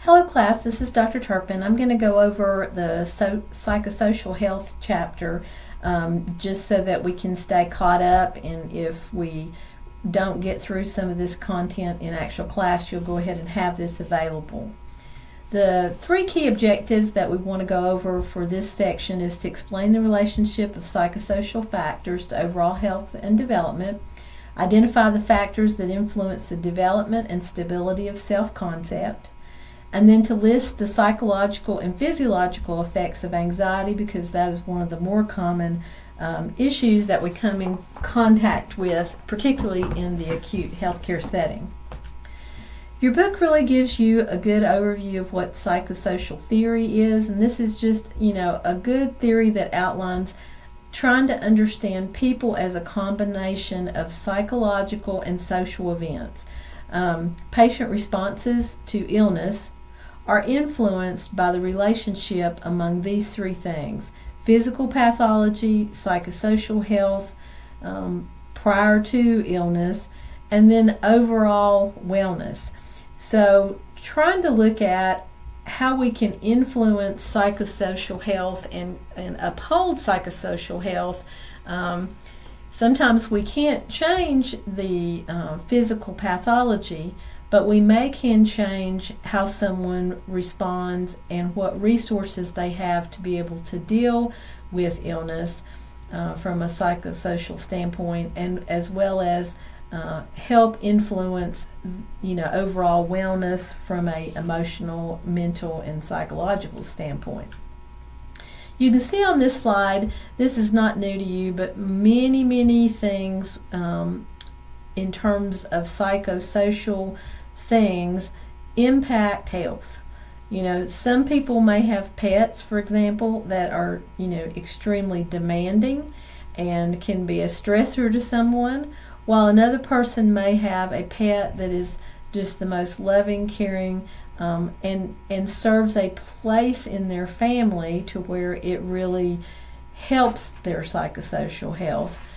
Hello class, this is Dr. Turpin. I'm going to go over the psychosocial health chapter just so that we can stay caught up, and if we don't get through some of this content in actual class, you'll go ahead and have this available. The three key objectives that we want to go over for this section is to explain the relationship of psychosocial factors to overall health and development, identify the factors that influence the development and stability of self-concept, and then to list the psychological and physiological effects of anxiety, because that is one of the more common issues that we come in contact with, particularly in the acute healthcare setting. Your book really gives you a good overview of what psychosocial theory is, and this is just, a good theory that outlines trying to understand people as a combination of psychological and social events. Patient responses to illness are influenced by the relationship among these three things: physical pathology, psychosocial health prior to illness, and then overall wellness. So trying to look at how we can influence psychosocial health and uphold psychosocial health. Sometimes we can't change the physical pathology, but we can change how someone responds and what resources they have to be able to deal with illness from a psychosocial standpoint, and as well as help influence overall wellness from a emotional, mental, and psychological standpoint. You can see on this slide, this is not new to you, but many things in terms of psychosocial things impact health. Some people may have pets, for example, that are extremely demanding and can be a stressor to someone, while another person may have a pet that is just the most loving, caring, and serves a place in their family to where it really helps their psychosocial health.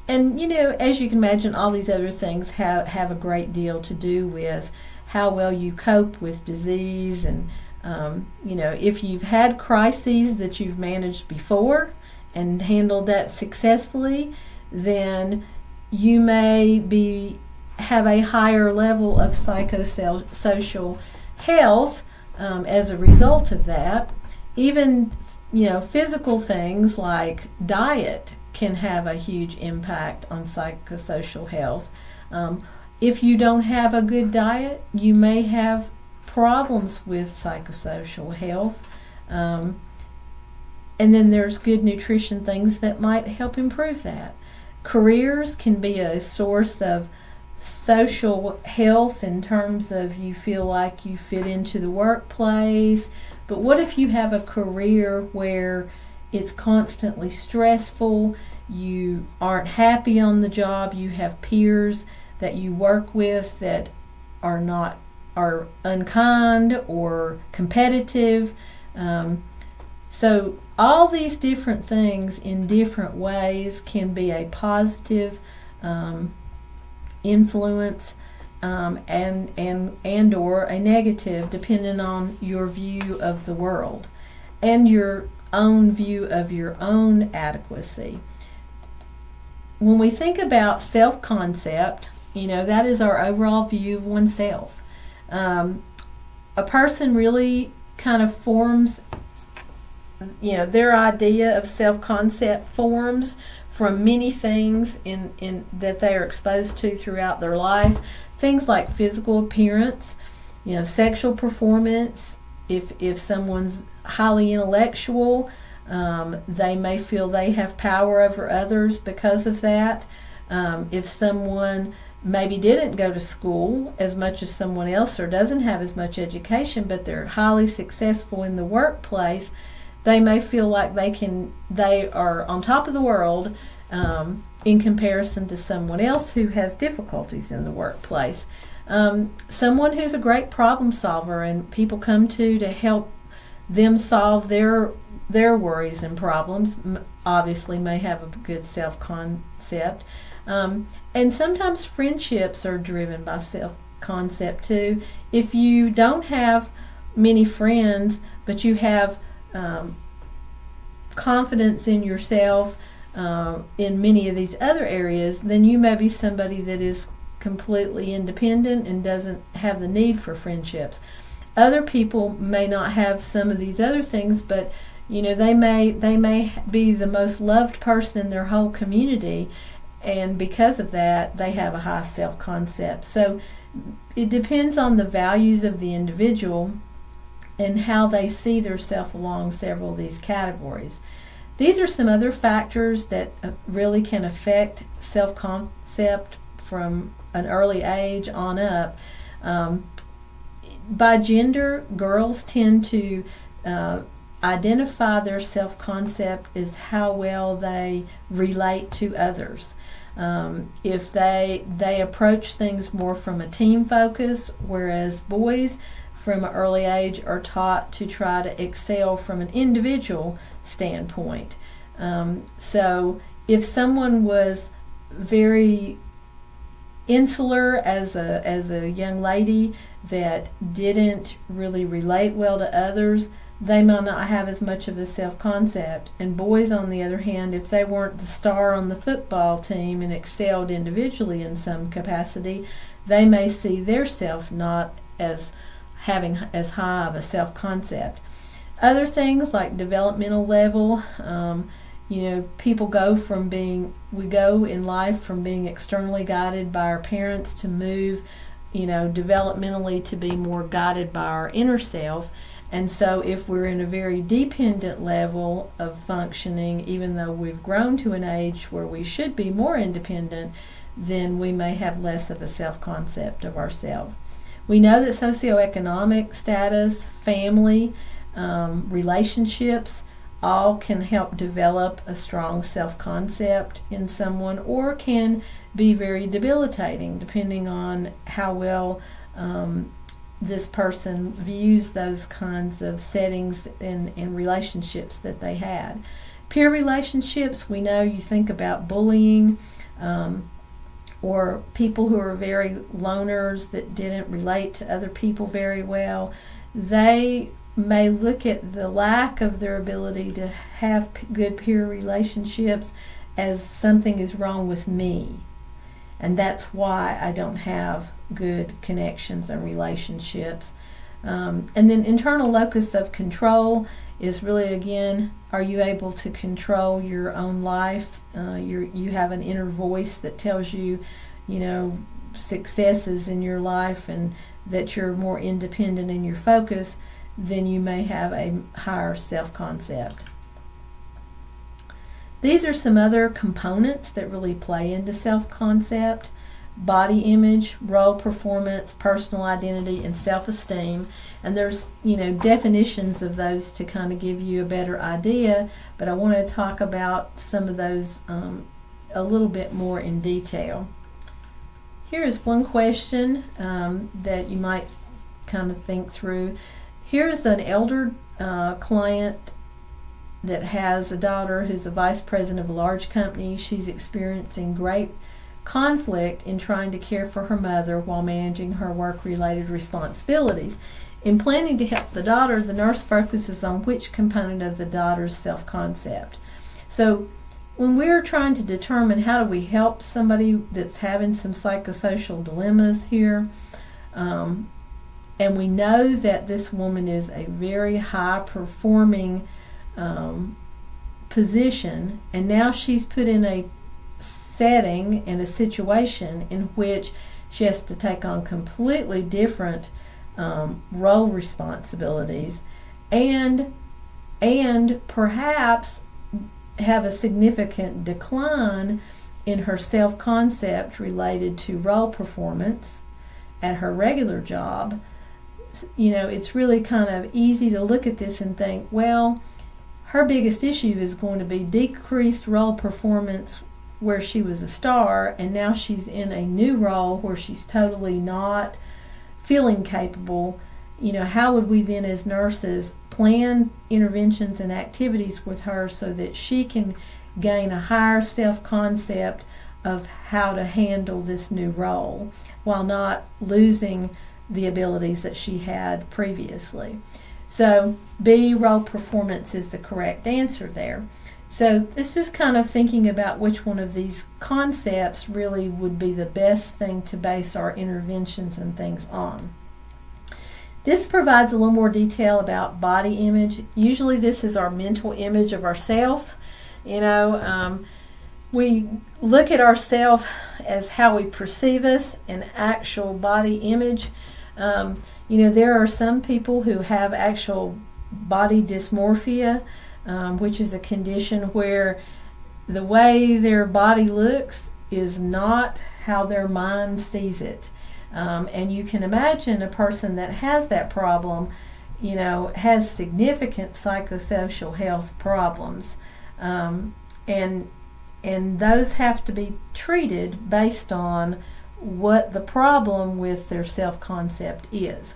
As you can imagine, all these other things have a great deal to do with how well you cope with disease, and if you've had crises that you've managed before and handled that successfully, then you may have a higher level of psychosocial health as a result of that. Even physical things like diet can have a huge impact on psychosocial health. If you don't have a good diet, you may have problems with psychosocial health. And then there's good nutrition things that might help improve that. Careers can be a source of social health in terms of you feel like you fit into the workplace. But what if you have a career where it's constantly stressful, you aren't happy on the job, you have peers that you work with that are unkind or competitive? So all these different things in different ways can be a positive influence and or a negative, depending on your view of the world and your own view of your own adequacy. When we think about self-concept, that is our overall view of oneself. A person really kind of forms their idea of self-concept forms from many things in that they are exposed to throughout their life. Things like physical appearance, sexual performance. If someone's highly intellectual, they may feel they have power over others because of that. If someone maybe didn't go to school as much as someone else, or doesn't have as much education, but they're highly successful in the workplace, they may feel like they are on top of the world in comparison to someone else who has difficulties in the workplace. Someone who's a great problem solver and people come to help them solve their worries and problems obviously may have a good self-concept. And sometimes friendships are driven by self concept too. If you don't have many friends, but you have confidence in yourself in many of these other areas, then you may be somebody that is completely independent and doesn't have the need for friendships. Other people may not have some of these other things, but they may be the most loved person in their whole community, and because of that they have a high self-concept. So it depends on the values of the individual and how they see themselves along several of these categories. These are some other factors that really can affect self-concept from an early age on up. By gender, girls tend to identify their self-concept as how well they relate to others. If they approach things more from a team focus, whereas boys from an early age are taught to try to excel from an individual standpoint. So if someone was very insular as a young lady that didn't really relate well to others, they might not have as much of a self-concept. And boys, on the other hand, if they weren't the star on the football team and excelled individually in some capacity, they may see their self not as having as high of a self-concept. Other things like developmental level, people we go in life from being externally guided by our parents to move, developmentally to be more guided by our inner self. And so if we're in a very dependent level of functioning, even though we've grown to an age where we should be more independent, then we may have less of a self-concept of ourselves. We know that socioeconomic status, family, relationships, all can help develop a strong self-concept in someone, or can be very debilitating depending on how well this person views those kinds of settings and relationships that they had. Peer relationships, we know you think about bullying, or people who are very loners that didn't relate to other people very well. They may look at the lack of their ability to have good peer relationships as something is wrong with me, and that's why I don't have good connections and relationships. And then internal locus of control is really, again, are you able to control your own life? You have an inner voice that tells you, successes in your life, and that you're more independent in your focus, then you may have a higher self-concept. These are some other components that really play into self-concept: body image, role performance, personal identity, and self-esteem. And there's, definitions of those to kind of give you a better idea, but I want to talk about some of those a little bit more in detail. Here is one question that you might kind of think through. Here's an elder client that has a daughter who's a vice president of a large company. She's experiencing great conflict in trying to care for her mother while managing her work-related responsibilities. In planning to help the daughter, the nurse focuses on which component of the daughter's self-concept. So when we're trying to determine how do we help somebody that's having some psychosocial dilemmas here, and we know that this woman is a very high-performing position, and now she's put in a setting and a situation in which she has to take on completely different role responsibilities, and perhaps have a significant decline in her self-concept related to role performance at her regular job. It's really kind of easy to look at this and think, well, her biggest issue is going to be decreased role performance where she was a star, and now she's in a new role where she's totally not feeling capable. How would we then as nurses plan interventions and activities with her so that she can gain a higher self-concept of how to handle this new role? while not losing the abilities that she had previously. So B, role performance, is the correct answer there. So it's just kind of thinking about which one of these concepts really would be the best thing to base our interventions and things on. This provides a little more detail about body image. Usually this is our mental image of ourself. We look at ourselves as how we perceive us, an actual body image. There are some people who have actual body dysmorphia, which is a condition where the way their body looks is not how their mind sees it. And you can imagine a person that has that problem, has significant psychosocial health problems. And those have to be treated based on what the problem with their self-concept is.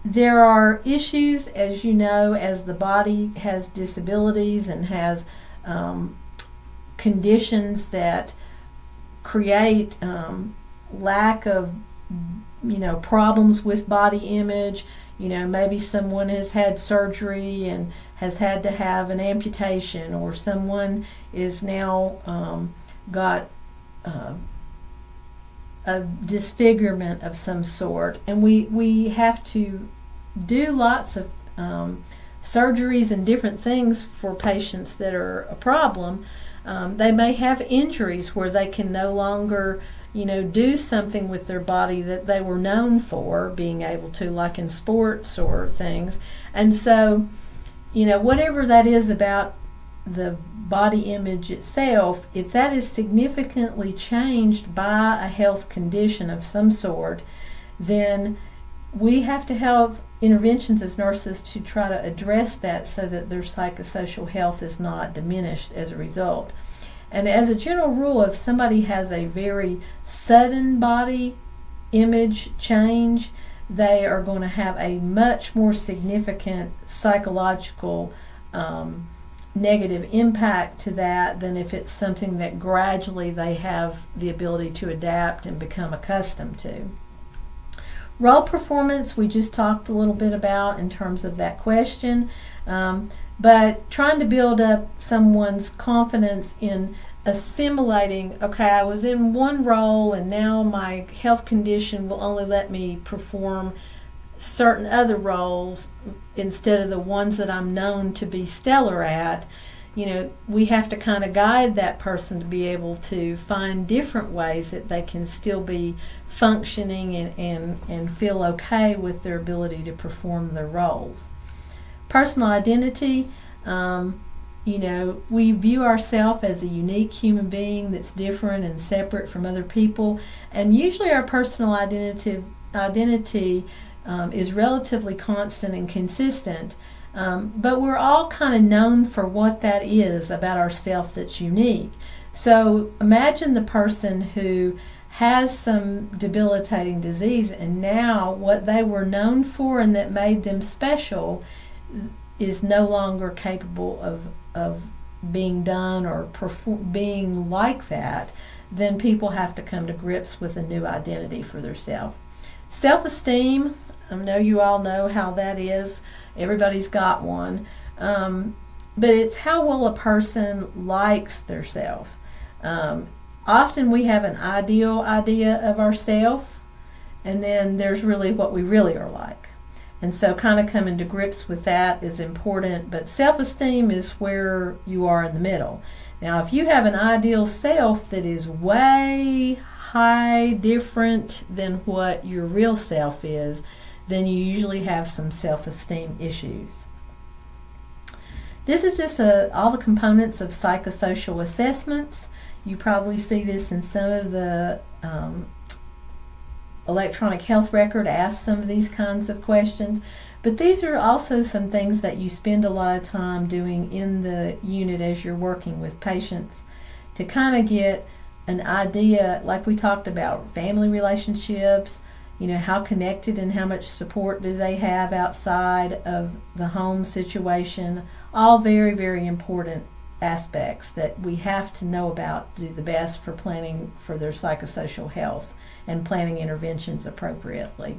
There are issues, as you know, as the body has disabilities and has conditions that create lack of, problems with body image. Maybe someone has had surgery and has had to have an amputation, or someone is now got a disfigurement of some sort, and we have to do lots of surgeries and different things for patients that are a problem. They may have injuries where they can no longer do something with their body that they were known for being able to, like in sports or things. And so whatever that is about the body image itself, if that is significantly changed by a health condition of some sort, then we have to have interventions as nurses to try to address that so that their psychosocial health is not diminished as a result. And as a general rule, if somebody has a very sudden body image change, they are going to have a much more significant psychological negative impact to that than if it's something that gradually they have the ability to adapt and become accustomed to. Role performance, we just talked a little bit about in terms of that question, but trying to build up someone's confidence in assimilating, okay, I was in one role and now my health condition will only let me perform certain other roles instead of the ones that I'm known to be stellar at. We have to kind of guide that person to be able to find different ways that they can still be functioning and feel okay with their ability to perform their roles. Personal identity, we view ourselves as a unique human being that's different and separate from other people, and usually our personal identity is relatively constant and consistent, but we're all kind of known for what that is about ourselves that's unique. So imagine the person who has some debilitating disease, and now what they were known for and that made them special is no longer capable of being done or being like that. Then people have to come to grips with a new identity for themselves. Self-esteem, I know you all know how that is. Everybody's got one. But it's how well a person likes theirself. Often we have an ideal idea of ourselves, and then there's really what we really are like. And so kind of coming to grips with that is important, but self-esteem is where you are in the middle. Now, if you have an ideal self that is way high different than what your real self is, then you usually have some self-esteem issues. This is just all the components of psychosocial assessments. You probably see this in some of the electronic health record asks some of these kinds of questions, but these are also some things that you spend a lot of time doing in the unit as you're working with patients to kind of get an idea, like we talked about, family relationships, how connected and how much support do they have outside of the home situation. All very, very important aspects that we have to know about to do the best for planning for their psychosocial health. and planning interventions appropriately.